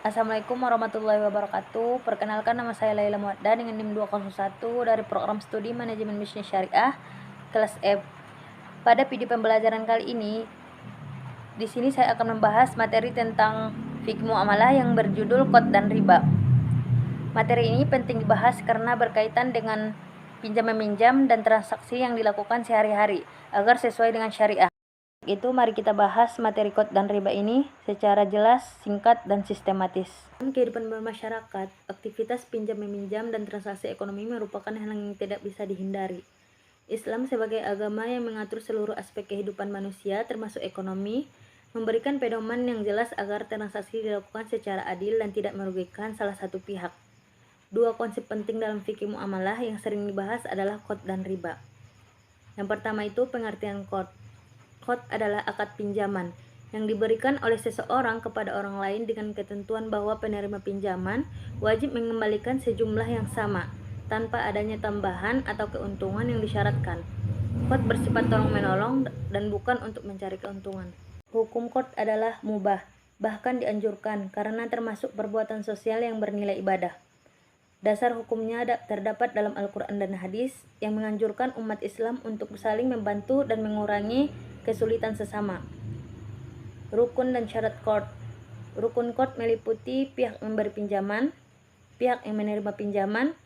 Assalamualaikum warahmatullahi wabarakatuh. Perkenalkan, nama saya Laila Muadda dengan NIM 201 dari Program Studi Manajemen Bisnis Syariah kelas F. Pada video pembelajaran kali ini, di sini saya akan membahas materi tentang fikih muamalah yang berjudul Qard dan Riba. Materi ini penting dibahas karena berkaitan dengan pinjam-meminjam dan transaksi yang dilakukan sehari-hari agar sesuai dengan syariah. Itu mari kita bahas materi qard dan riba ini secara jelas, singkat, dan sistematis. Dalam kehidupan bermasyarakat, aktivitas pinjam-meminjam dan transaksi ekonomi merupakan hal yang tidak bisa dihindari. Islam sebagai agama yang mengatur seluruh aspek kehidupan manusia termasuk ekonomi, memberikan pedoman yang jelas agar transaksi dilakukan secara adil dan tidak merugikan salah satu pihak. Dua konsep penting dalam fikih muamalah yang sering dibahas adalah qard dan riba. Yang pertama itu pengertian qard. Qard adalah akad pinjaman yang diberikan oleh seseorang kepada orang lain dengan ketentuan bahwa penerima pinjaman wajib mengembalikan sejumlah yang sama tanpa adanya tambahan atau keuntungan yang disyaratkan. Qard bersifat tolong-menolong dan bukan untuk mencari keuntungan. Hukum qard adalah mubah, bahkan dianjurkan karena termasuk perbuatan sosial yang bernilai ibadah. Dasar hukumnya terdapat dalam Al-Quran dan hadis yang menganjurkan umat Islam untuk saling membantu dan mengurangi kesulitan sesama. Rukun dan syarat qard. Rukun qard meliputi pihak memberi pinjaman, pihak yang menerima pinjaman,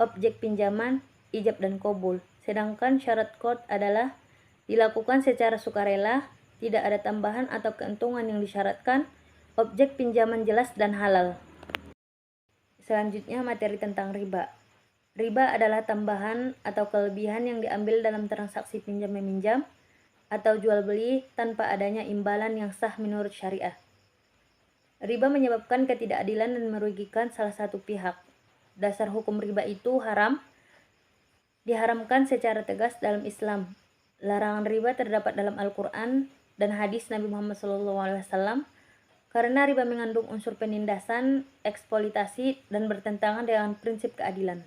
objek pinjaman, ijab dan qabul. Sedangkan syarat qard adalah dilakukan secara sukarela, tidak ada tambahan atau keuntungan yang disyaratkan, objek pinjaman jelas dan halal. Selanjutnya materi tentang riba. Riba adalah tambahan atau kelebihan yang diambil dalam transaksi pinjam-meminjam atau jual beli tanpa adanya imbalan yang sah menurut syariah. Riba menyebabkan ketidakadilan dan merugikan salah satu pihak. Dasar hukum riba itu haram, diharamkan secara tegas dalam Islam. Larangan riba terdapat dalam Al-Quran dan hadis Nabi Muhammad SAW karena riba mengandung unsur penindasan, eksploitasi, dan bertentangan dengan prinsip keadilan.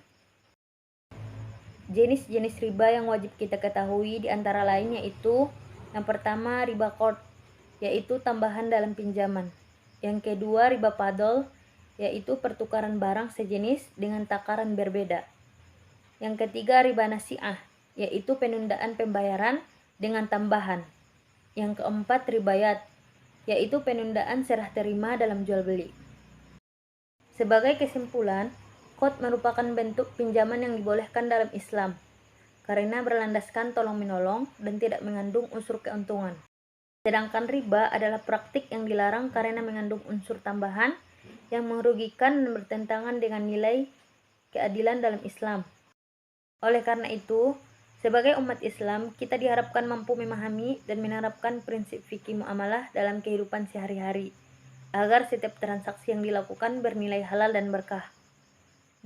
Jenis-jenis riba yang wajib kita ketahui di antara lain yaitu yang pertama riba qard, yaitu tambahan dalam pinjaman. Yang kedua riba fadl, yaitu pertukaran barang sejenis dengan takaran berbeda. Yang ketiga riba nasi'ah, yaitu penundaan pembayaran dengan tambahan. Yang keempat ribayat, yaitu penundaan serah terima dalam jual beli. Sebagai kesimpulan, qard merupakan bentuk pinjaman yang dibolehkan dalam Islam karena berlandaskan tolong-menolong dan tidak mengandung unsur keuntungan. Sedangkan riba adalah praktik yang dilarang karena mengandung unsur tambahan yang merugikan dan bertentangan dengan nilai keadilan dalam Islam. Oleh karena itu, sebagai umat Islam, kita diharapkan mampu memahami dan menerapkan prinsip fikih muamalah dalam kehidupan sehari-hari, agar setiap transaksi yang dilakukan bernilai halal dan berkah.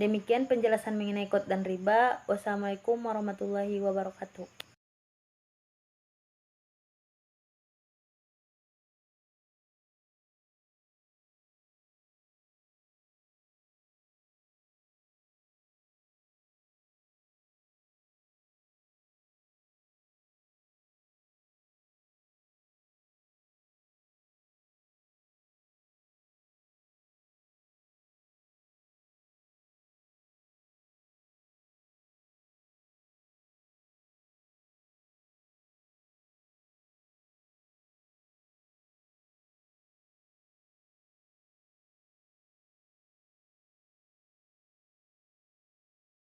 Demikian penjelasan mengenai qard dan riba. Wassalamualaikum warahmatullahi wabarakatuh.